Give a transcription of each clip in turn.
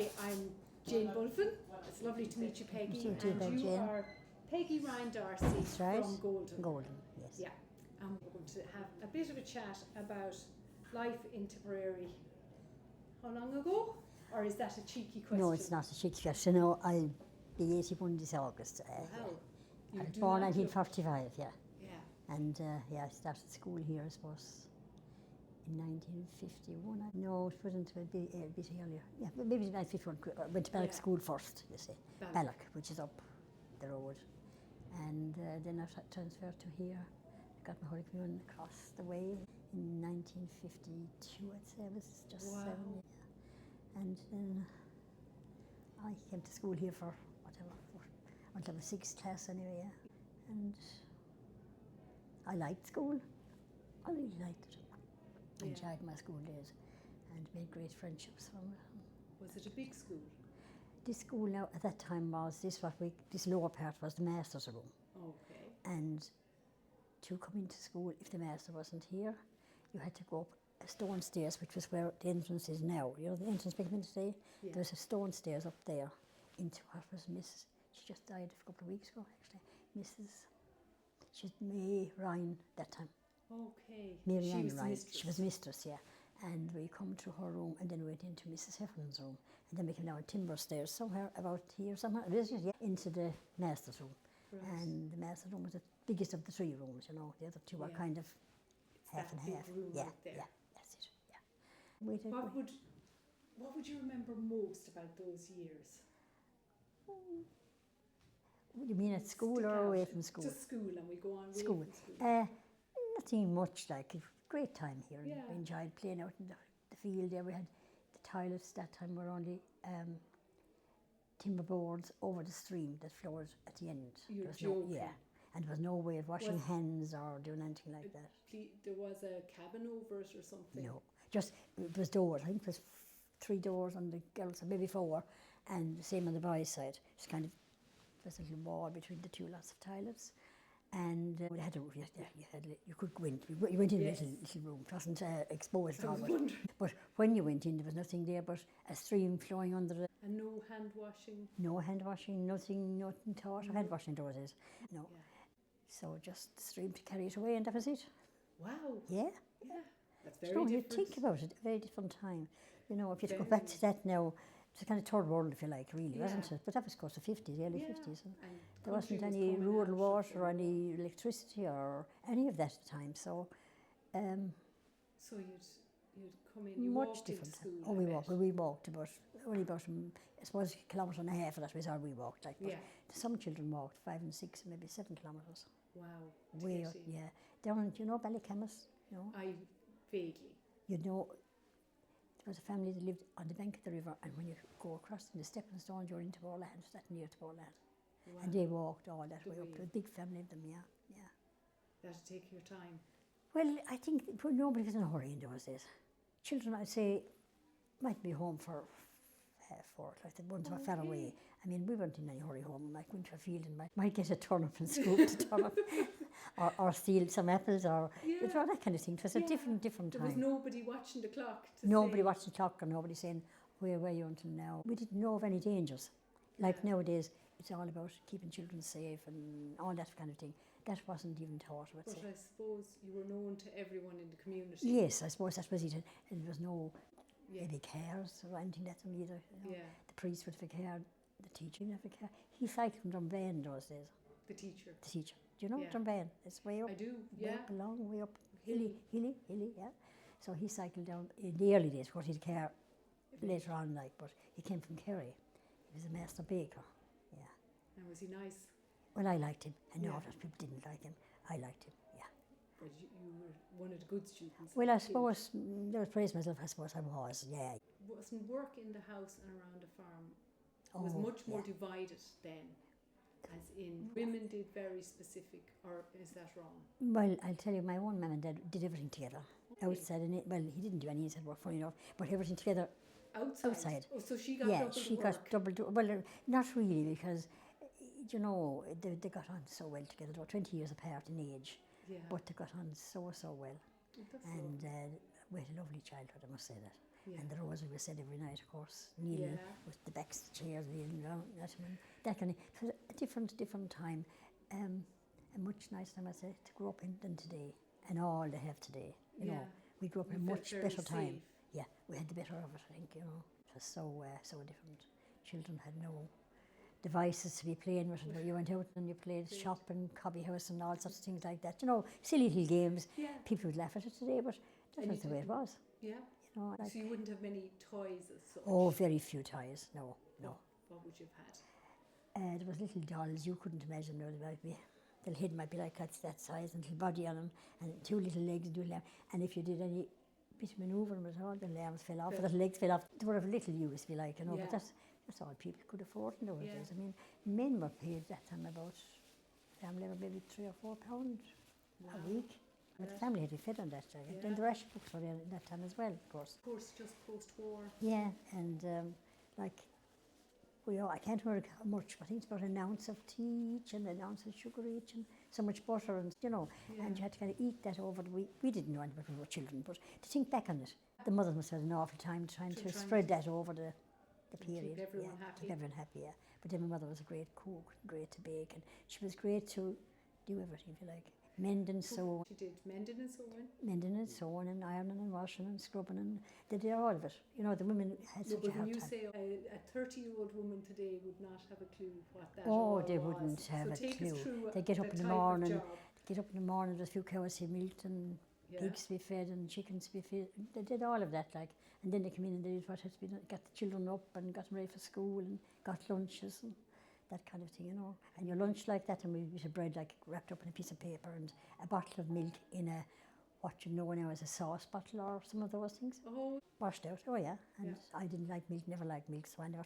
Hi, I'm Jane Bulfin. It's lovely to meet you, Peggy. You too, And you Jane. are Peggy Ryan Darcy That's right. from Golden. Golden, yes. Yeah. And we're going to have a bit of a chat about life in Tipperary. How long ago? Or is that a cheeky question? No, it's not a cheeky question. No, I'll be 81 this August. Wow. Yeah. I was born 1945, yeah. Yeah. And I started school here, I suppose, in 1951. No, it wasn't a bit earlier. Yeah, maybe 1951. I went to Ballock School first, you see. Ballock, which is up the road. And then I transferred to here. I got my Holy Communion across the way in 1952, I'd say. I was just 7 years. And then I came to school here for whatever, until the 6th class anyway, yeah. And I liked school. I really liked it. I enjoyed my school days and made great friendships from it. Was it a big school? This school now at that time was this lower part was the master's room. Okay. And to come into school, if the master wasn't here, you had to go up a stone stairs, which was where the entrance is now. You know the entrance back in today? Yeah. There's a stone stairs up there into what was Mrs. She just died a couple of weeks ago, actually. She's May Ryan that time. Okay. Mary She Ann was Ryan. mistress. She was mistress, yeah. And we come to her room, and then we went into Mrs. Heffernan's room, and then we came down timber stairs somewhere about here, somewhere into the master's room. Right. And the master's room was the biggest of the 3 rooms, you know. The other 2 were kind of half and half. Room yeah, right there. Yeah, that's it. Yeah. What would you remember most about those years? You mean at school or away from school? To school, and we go on school. Away from school. Nothing much, like, great time here. Yeah. We enjoyed playing out in the field there. We had the toilets that time were only timber boards over the stream that flowed at the end. You're joking. And there was no way of washing hands or doing anything like that. There was a cabin over it or something? No, just, it was doors. I think it was 3 doors on the girls' side, maybe 4, and the same on the boys' side. It's kind of, there's a little wall between the 2 lots of toilets. And you could go in. You went in a little room. It wasn't exposed. But when you went in, there was nothing there but a stream flowing under it. And no hand washing? No hand washing, nothing taught. Hand washing those days. No. Yeah. So just the stream to carry it away, and that was it. Wow. Yeah. Yeah. That's very different. You think about it, a very different time. You know, if you go back to that now, it's a kind of third world, if you like, really, wasn't it? But that was, of course, the 50s, the early 50s. And there wasn't any rural water or any electricity or any of that at the time. So so you'd come in, you walked into school? Oh, we walked only about, I suppose, 1.5 kilometres of that was all we walked. Like, but some children walked 5 and 6 and maybe 7 kilometres. Wow. Way up, yeah. Down, do you know Ballycamas? No? I vaguely. You know, there was a family that lived on the bank of the river, and when you go across the stepping stones, you're into Borland, that near to Borland. Wow. And they walked all that way up to a big family of them, yeah. That'd take your time. Well, I think nobody was in a hurry in those days. Children, I'd say, might be home for 4 o'clock, the ones who were far away. I mean, we weren't in any hurry home. We might go into a field and might get a turnip and scoop to turnip, or steal some apples, or that kind of thing. It was a different time. There was nobody watching the clock watching the clock, or nobody saying, where were you until now? We didn't know of any dangers. Like nowadays, it's all about keeping children safe and all that kind of thing. That wasn't even taught, But I suppose you were known to everyone in the community. Yes, I suppose that was it. And there was no maybe cares or anything like that either. You know. The priest would have a care, the teacher would have a care. He cycled from Dunban those days. The teacher? The teacher. Do you know Dunban? It's way up. I do, way up, a long way up. Hilly, yeah. So he cycled down in the early days, of course he'd care later on, but he came from Kerry. He was a master baker, yeah. And was he nice? Well, I liked him. I know that people didn't like him. I liked him, yeah. But you were one of the good students? Well, I suppose, to praise myself, I suppose I was, yeah. Wasn't work in the house and around the farm was much more divided then? As in, women did very specific, or is that wrong? Well, I'll tell you, my own mum and dad did everything together. Okay. Outside, he didn't do any inside work, funny enough, but everything together. Outside. Oh, so she got double work? Yeah, she got double. Well, not really, because, you know, they got on so well together. They were 20 years apart in age, but they got on so well. That's and we had a lovely childhood, I must say that. And the rosary was said every night, of course, kneeling with the backs of the chairs, kneeling down, that kind of, it was a different time, a much nicer time, I say, to grow up in than today, and all they have today, you know. We grew up in a much better time. Yeah, we had the better of it, I think, you know. It was so different. Children had no devices to be playing with. You went out and you played shop and cobby house and all sorts of things like that. You know, silly little games. People would laugh at it today, but that was the way it was. Yeah. You know, like, so you wouldn't have many toys as such? Oh, very few toys. No. What would you have had? There was little dolls you couldn't imagine. The head might be like that size, and little body on them, and two little legs and and if you did any bit of manoeuvring at all, the arms fell off, or the legs fell off. They were of little use, if you like, you know. But that's all people could afford in those days. I mean, men were paid that time about family were maybe £3 or £4 a week. But the family had to be fed on that. Then the ration books were there in that time as well, of course. Of course, just post-war. Yeah, and I can't remember how much, but I think it's about an ounce of tea each and an ounce of sugar each and so much butter, and you know, and you had to kind of eat that over the week. We didn't know anything when we were children, but to think back on it, the mothers must have had an awful time trying to spread that over the period. Keep everyone happy. Keep everyone happy, yeah. But then my mother was a great cook, great to bake, and she was great to do everything, if you like. Mending, sewing. She did mending and sewing? Mending and sewing and ironing and washing and scrubbing, and they did all of it. You know, the women had such a hard time. When you say a 30-year-old woman today would not have a clue what that was. They was. Wouldn't have so a take clue. Us through they get up in the morning. Job. There's a few cows to be milked and pigs to be fed and chickens to be fed. They did all of that, like, and then they came in and they did what had to be done, got the children up and got them ready for school and got lunches and that kind of thing, you know. And your lunch like that, and we had bread like wrapped up in a piece of paper and a bottle of milk in a, what you know now as a sauce bottle or some of those things. Oh. Washed out, and I didn't like milk, never liked milk, so I never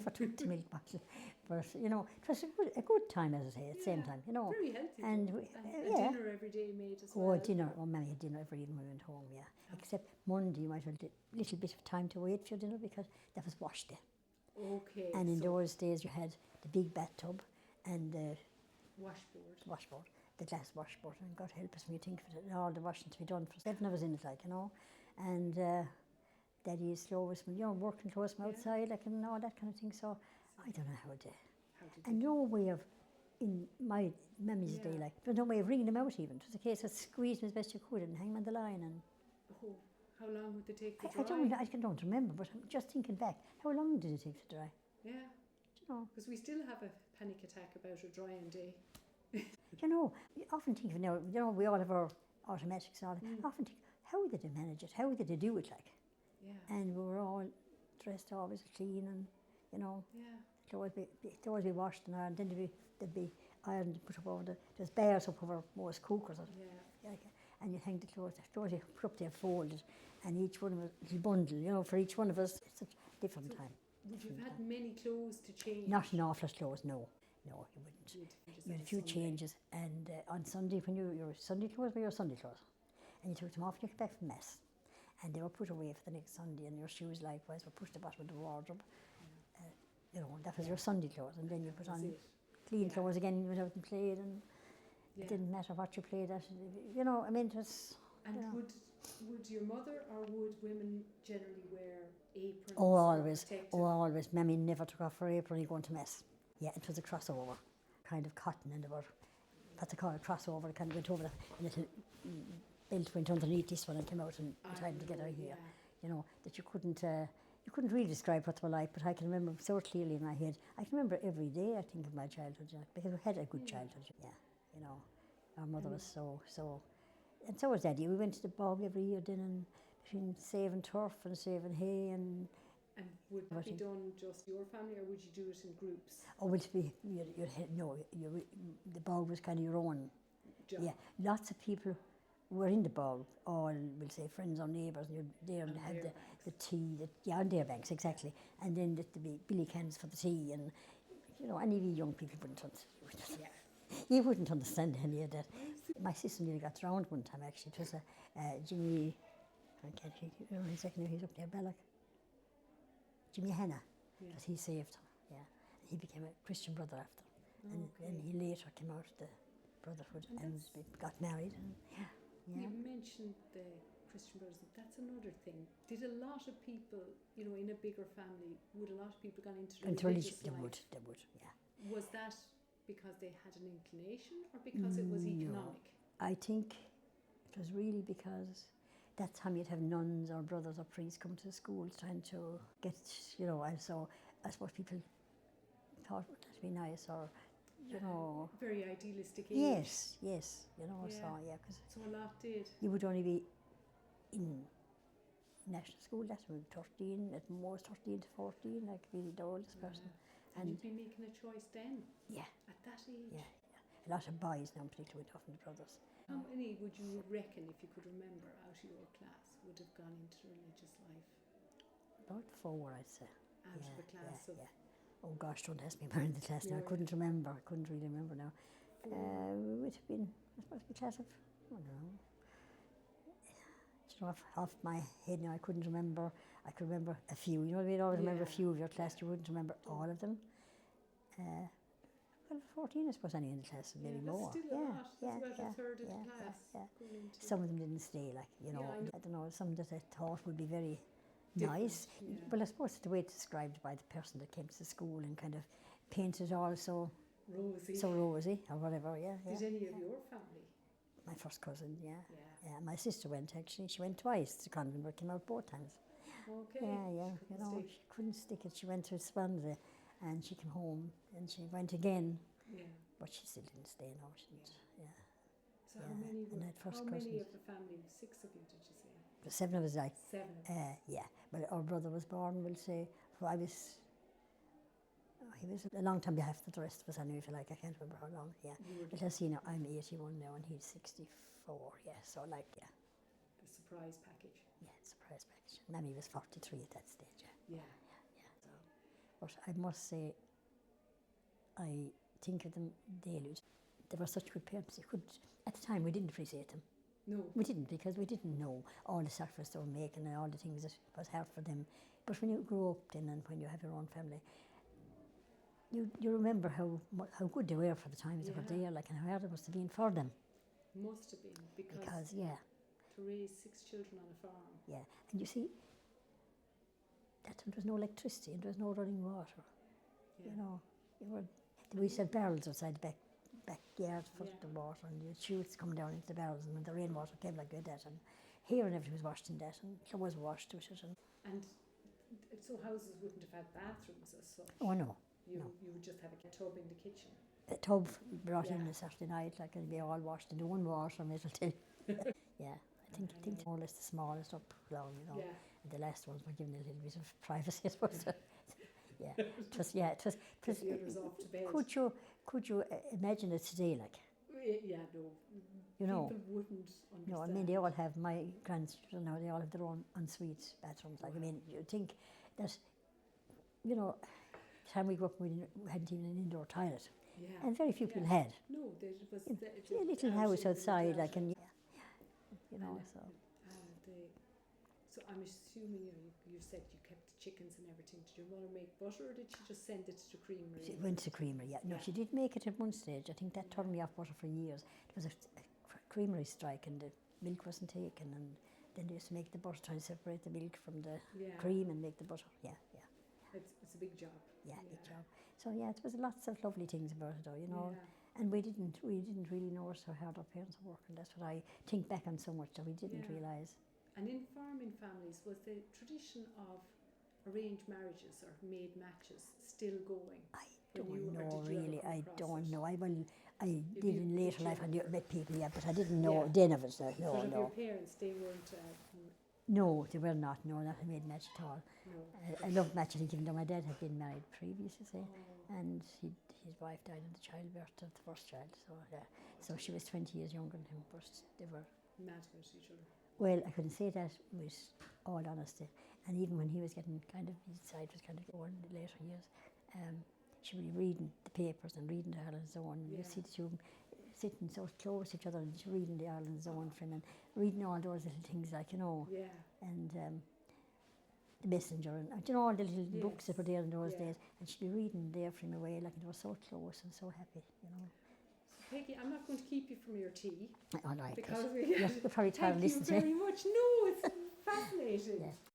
took the milk bottle. But, you know, it was a good time, as I say, at the same time, you know. Very healthy. And dinner every day made as well. Dinner. Mammy had dinner every evening when we went home, Except Monday, you might have a little bit of time to wait for your dinner because that was wash day. Okay. And in those days, you had the big bathtub and the washboard, the glass washboard, and God help us when you think of it, all the washing to be done for 7 of us in it, like, you know. And Daddy's clothes, you know, working clothes from outside, like, and all that kind of thing. So I don't know how to. And no way of, in my memory's day, like, there was no way of ringing them out even. It was a case of squeezing as best you could and hanging on the line. And how long would they take to dry? I don't remember, but I'm just thinking back. How long did it take to dry? Yeah. You know, because we still have a panic attack about a drying day. You know, you often think of now, you know, we all have our automatics and all that. I often think, how did they manage it? How did they do it, like? Yeah. And we were all dressed always clean and, you know, clothes be washed and ironed. Then they'd be ironed and put up over there's bears up over most cookers. And you hang the clothes you put up there folded, and each one of us, a little bundle, you know, for each one of us. It's a different time. Would you have had many clothes to change? Not an awful lot of clothes, no, you wouldn't. You had a few changes, and on Sunday, when your Sunday clothes were your Sunday clothes, and you took them off and you came back from Mass, and they were put away for the next Sunday, and your shoes likewise were pushed at the bottom of the wardrobe. You know, that was your Sunday clothes, and then you put on clean clothes again. You went out and played, and it didn't matter what you played at. You know, I mean, it was. And would your mother or would women generally wear aprons? Always. Mammy never took off her apron when going to Mass. Yeah, it was a crossover, kind of cotton, and what they call a crossover, kind of went over a little belt went underneath this one and came out and tied them together here. You know, that you couldn't really describe what they were like, but I can remember so clearly in my head. I can remember every day, I think, of my childhood, because we had a good childhood. Yeah, you know, our mother was so, and so was Daddy. We went to the bog every year then, and between saving turf and saving hay and would it be done just your family, or would you do it in groups? Oh, the bog was kind of your own job. Yeah, lots of people were in the bog, all, we'll say, friends or neighbours, and you're there and had the tea, on their banks, exactly. And then there'd be billy cans for the tea, and, you know, any of you young people wouldn't understand. You wouldn't understand any of that. My sister nearly got drowned one time, actually. It was Jimmy, I can't remember his second name, he's up there, Ballock. Jimmy Hanna, because he saved him, He became a Christian brother after. And he later came out of the brotherhood and got married. And, You mentioned the Christian brothers, that's another thing. Did a lot of people, you know, in a bigger family, would a lot of people gone into religious life? They would, yeah. Was that because they had an inclination or because it was economic? I think it was really because that time you'd have nuns or brothers or priests come to the schools trying to get, you know, and so I suppose people thought it would be nice, or, you know. Very idealistic age. Yes, you know, Yeah. so, yeah, because So a lot did. you would only be in national school, that's when 13, at most 13 to 14, like really the oldest person. And you'd be making a choice then? Yeah. At that age? Yeah. A lot of boys now, particularly went off in the brothers. How many would you reckon, if you could remember, out of your class would have gone into religious life? About 4, I'd say. Out of a class of... Yeah. Oh gosh, don't ask me about in the class now. I couldn't remember. I couldn't really remember now. It would have been, I suppose, a class of, I don't know. You know, off my head now, I couldn't remember. I could remember a few. You know, you'd always remember a few of your class. You wouldn't remember all of them. Well, 14, I suppose, any in the class, maybe more. Still a lot. That's about a third of the class. Some of them didn't stay, like, you know, I don't know, some that I thought would be very nice. Yeah. Well, I suppose the way it's described by the person that came to the school and kind of painted it all so rosy or whatever, Did any of your family? My first cousin, yeah. My sister went, actually. She went twice to convent, but came out both times. Okay. Yeah, you know, she couldn't stick it. She went to Swansea and she came home and she went again. Yeah. But she still didn't stay, no, she didn't. Yeah. So how many of the family? 6 of you, did you say? 7 of us, like. 7 of us. Yeah. But our brother was born, we'll say, he was a long time behind the rest of us, anyway, if you like. I can't remember how long, But let's see now, I'm 81 now and he's 64, so like, The surprise package. Yeah, surprise package. Mammy was 43 at that stage, Yeah. So, but I must say, I think of them daily. They were such good parents. At the time, we didn't appreciate them. No. We didn't, because we didn't know all the sacrifice they were making and all the things that was hard for them. But when you grow up then and when you have your own family, you remember how good they were for the times they were there, like, and how hard it must have been for them. Must have been, because to raise 6 children on a farm. Yeah, and you see, that time there was no electricity and there was no running water. Yeah. You know, we used to have barrels outside the backyard for the water, and the chutes come down into the barrels, and when the rainwater came like that, and here and everything was washed in that, and clothes were washed with it. And so houses wouldn't have had bathrooms as such? Oh, no. You would just have a tub in the kitchen? A tub brought in on a Saturday night, like, and be all washed into one water, and it'll tell. Yeah, I think more or less the smallest up along, you know. Yeah. And the last ones were given a little bit of privacy, I suppose. It was the others off to bed. Could you imagine it today, like? Yeah, no. You know, people wouldn't understand. No, I mean, they all have, my grandchildren now, they all have their own ensuite bathrooms. Like, I mean, you think that, you know, the time we grew up, we hadn't even an indoor toilet. Yeah. And very few people had. No, there was a little house outside, like, and you know, so. So I'm assuming you said you kept the chickens and everything. Did your mother make butter, or did she just send it to creamery? She went to creamery, yeah. No, she did make it at one stage. I think that turned me off butter for years. There was a creamery strike and the milk wasn't taken, and then they used to make the butter, trying to separate the milk from the cream and make the butter. Yeah. It's a big job. Yeah, big job. So yeah, there was lots of lovely things about it, though, you know. Yeah. And we didn't really know how hard our parents were working. That's what I think back on so much that we didn't realise. And in farming families, was the tradition of arranged marriages or maid matches still going? I don't know, really. I don't know. I did in later life. I met people, but I didn't know then of it. No. But of your parents, they weren't. No, they were not. No, not a maid match at all. No. I loved matching, even though my dad had been married previous, you see, and his wife died in the childbirth of the first child. So she was 20 years younger than him, but they were mad about each other. Well, I couldn't say that with all honesty. And even when he was getting his side was kind of going in the later years, she would be reading the papers and reading the Ireland Zone. And you see the two of them sitting so close to each other and reading the Ireland Zone for him and reading all those little things, like, you know. Yeah. And the Messenger and, you know, all the little books that were there in those days. And she'd be reading there for him away, like, and they were so close and so happy, you know. Peggy, I'm not going to keep you from your tea All right. because You're probably tired of thank you listening to very me. much. No, it's fascinating. Yeah.